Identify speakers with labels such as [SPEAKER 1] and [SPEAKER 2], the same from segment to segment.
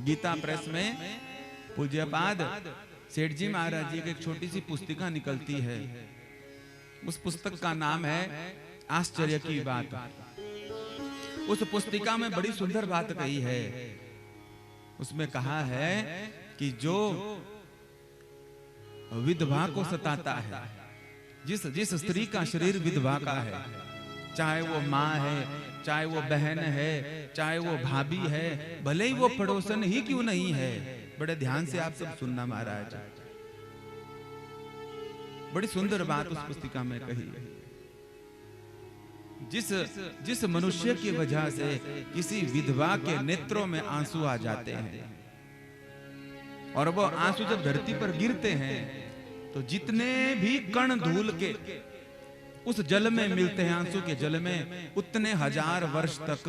[SPEAKER 1] Gita press में पूज्यपाद सेठ जी महाराज जी की एक छोटी सी पुस्तिका निकलती है। उस पुस्तक का नाम है आश्चर्य की बात। उस पुस्तिका में बड़ी सुंदर बात कही है। उसमें कहा है कि जो विधवा को सताता है, जिस स्त्री का शरीर विधवा का है, चाहे वो माँ है, चाहे वो बहन है, चाहे वो भाभी है, भले ही वो पड़ोसन ही क्यों नहीं है। बड़े ध्यान से आप सब सुनना महाराज, बड़ी सुंदर बात उस पुस्तिका में कही। जिस मनुष्य की वजह से किसी विधवा के नेत्रों में आंसू आ जाते हैं और वो आंसू जब धरती पर गिरते हैं तो जितने भी कण धूल के उस जल में मिलते हैं, आंसू के जल में, उतने हजार वर्ष तक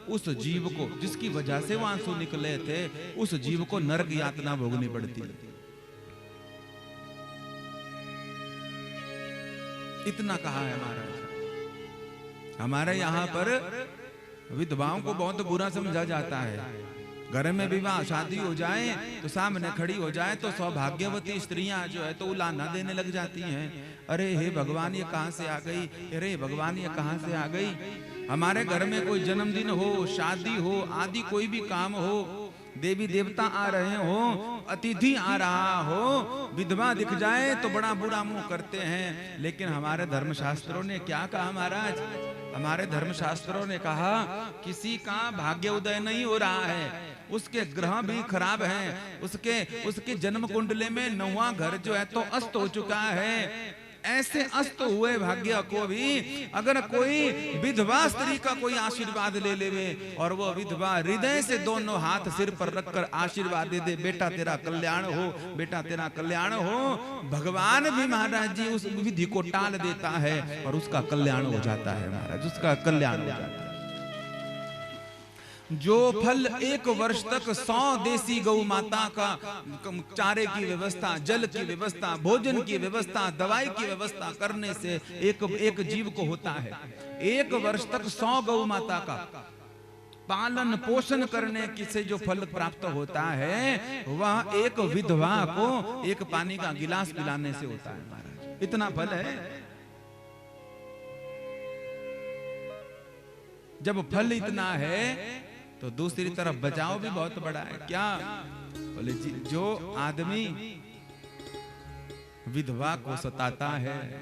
[SPEAKER 1] उस जीव को, जिसकी वजह से वो आंसू निकले थे, उस जीव को नरक यातना भोगनी पड़ती है। इतना कहा है महाराज। हमारे यहाँ पर विधवाओं को बहुत बुरा समझा जाता है। घर में विवाह शादी हो जाए तो सामने खड़ी हो जाए तो सौभाग्यवती स्त्रियां जो है तो उलाहना देने लग जाती हैं। अरे हे भगवान ये कहां से आ गई, अरे भगवान ये कहां से आ गई। हमारे घर में कोई जन्मदिन हो, शादी हो, आदि कोई भी काम हो, देवी देवता आ रहे हो, अतिथि आ रहा हो, विधवा दिख जाए तो बड़ा बुरा मुंह करते हैं। लेकिन हमारे धर्मशास्त्रों ने क्या कहा महाराज? हमारे धर्मशास्त्रों ने कहा किसी का भाग्य उदय नहीं हो रहा है, उसके ग्रह भी खराब हैं, उसके जन्म कुंडले में 9वां घर जो है तो अस्त हो चुका है। ऐसे अस्त हुए भाग्य को भी अगर कोई विधवा स्त्री का कोई आशीर्वाद ले लेवे और वो विधवा हृदय से दोनों हाथ सिर पर रखकर आशीर्वाद दे दे, बेटा तेरा कल्याण हो, बेटा तेरा कल्याण हो, भगवान भी महाराज जी उस विधि को टाल देता है और उसका कल्याण हो जाता है महाराज, उसका कल्याण हो जाता है। जो फल 1 वर्ष तक 100 देसी गौ माता का चारे की व्यवस्था, जल की व्यवस्था, भोजन की व्यवस्था, दवाई की व्यवस्था करने से एक जीव को होता है, 1 वर्ष तक 100 गौ माता का पालन पोषण करने से जो फल प्राप्त होता है वह एक विधवा को एक पानी का गिलास पिलाने से होता है महाराज। इतना फल है। जब फल इतना है तो दूसरी तरफ बचाव भी बहुत बड़ा है। क्या बोले जी, जो आदमी विधवा को सताता है,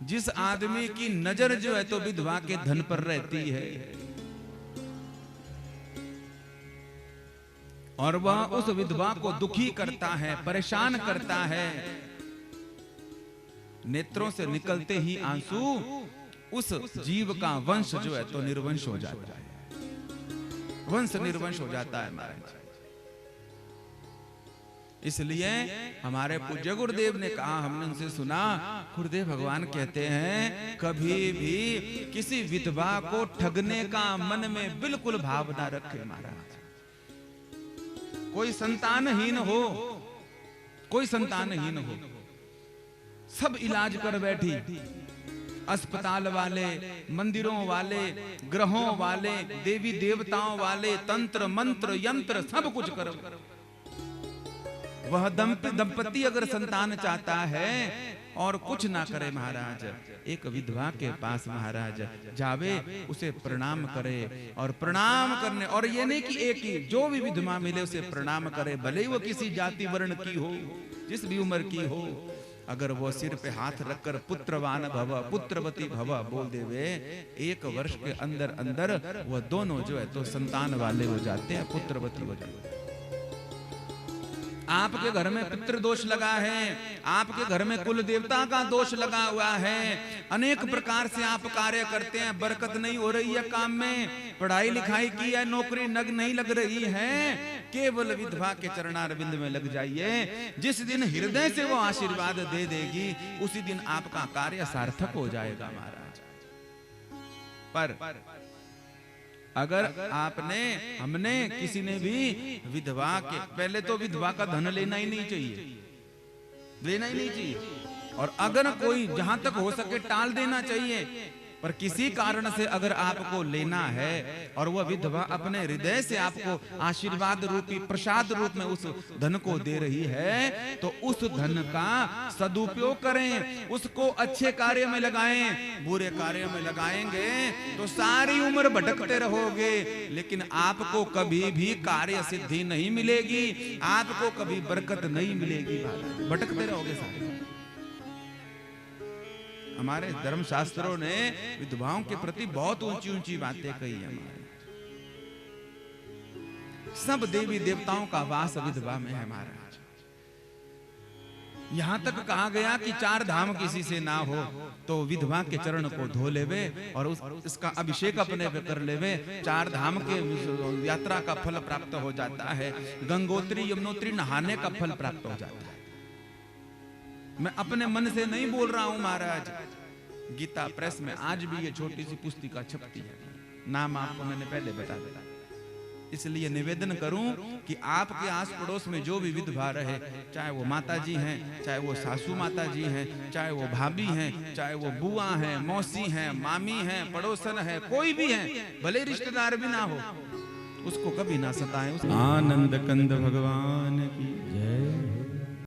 [SPEAKER 1] जिस आदमी की नजर जो है तो विधवा के धन पर रहती है और वह उस विधवा को दुखी करता है, परेशान करता है, नेत्रों से निकलते ही आंसू, उस जीव का वंश जो है तो निर्वंश हो जाता है, वंश निर्वंश हो जाता है महाराज। इसलिए हमारे पूज्य गुरुदेव ने कहा, हमने उनसे सुना, गुरुदेव भगवान कहते हैं कभी भी किसी विधवा को ठगने का मन में बिल्कुल भाव ना रखे महाराज। कोई संतानहीन हो, कोई संतानहीन हो, सब इलाज कर बैठी, अस्पताल वाले, मंदिरों वाले, ग्रहों वाले, देवी देवताओं वाले, तंत्र मंत्र यंत्र सब कुछ करो। वह दंपति अगर संतान चाहता है और कुछ ना करे महाराज, एक विधवा के पास महाराज जावे, उसे प्रणाम करे और प्रणाम करने, और ये नहीं कि एक ही, जो भी विधवा मिले उसे प्रणाम करे, भले ही वो किसी जाति वर्ण की हो, जिस भी उम्र की हो, अगर वो सिर पे हाथ रखकर पुत्रवान भव, पुत्रवती भव बोल देवे, 1 वर्ष के अंदर अंदर वो दोनों जो है तो संतान वाले हो जाते हैं, पुत्रवती हो जाते हैं। आपके घर में पितृ दोष लगा है, आपके घर में कुल देवता का दोष लगा हुआ है, अनेक प्रकार से आप कार्य करते हैं, बरकत नहीं हो रही है काम में, पढ़ाई लिखाई की है, नौकरी नग नहीं लग रही है, केवल विधवा के चरणारविंद में लग जाइए। जिस दिन हृदय से वो आशीर्वाद दे देगी उसी दिन आपका कार्य सार्थक हो जाएगा महाराज। पर अगर हमने किसी ने भी विधवा के, पहले तो विधवा का धन लेना ही नहीं चाहिए, लेना ही नहीं चाहिए, और अगर कोई जहां तक हो सके टाल देना चाहिए। पर किसी कारण से अगर आपको लेना है और वह विधवा अपने हृदय से आपको आशीर्वाद रूपी प्रसाद रूप में उस धन को दे रही है, तो उस धन का सदुपयोग करें, उसको अच्छे कार्य में लगाएं। बुरे कार्य में लगाएंगे तो सारी उम्र भटकते रहोगे, लेकिन आपको कभी भी कार्य सिद्धि नहीं मिलेगी, आपको कभी बरकत नहीं मिलेगी, भटकते रहोगे सारे। हमारे धर्म शास्त्रों ने विधवाओं के प्रति बहुत ऊंची ऊंची बातें कही है। हमारे सब देवी देवताओं का वास विधवा में है महाराज। यहां तक कहा गया कि 4 धाम किसी से ना हो तो विधवा के चरण को धो लेवे और इसका अभिषेक अपने पे कर लेवे, 4 धाम के यात्रा का फल प्राप्त हो जाता है, गंगोत्री यमुनोत्री नहाने का फल प्राप्त हो जाता है। मैं अपने मन से नहीं बोल रहा हूं महाराज, गीता प्रेस में आज भी ये छोटी सी पुस्तिका छपती है, नाम आपको मैंने पहले बता दिया। इसलिए निवेदन करूं कि आपके आस पड़ोस में जो भी विधवा रहे, चाहे वो माता जी हैं, चाहे वो सासू माता जी हैं, चाहे वो भाभी हैं, चाहे वो बुआ हैं, मौसी हैं, मामी हैं, पड़ोसन है, कोई भी है, भले रिश्तेदार भी ना हो, उसको कभी ना सताएं। आनंद कंद भगवान की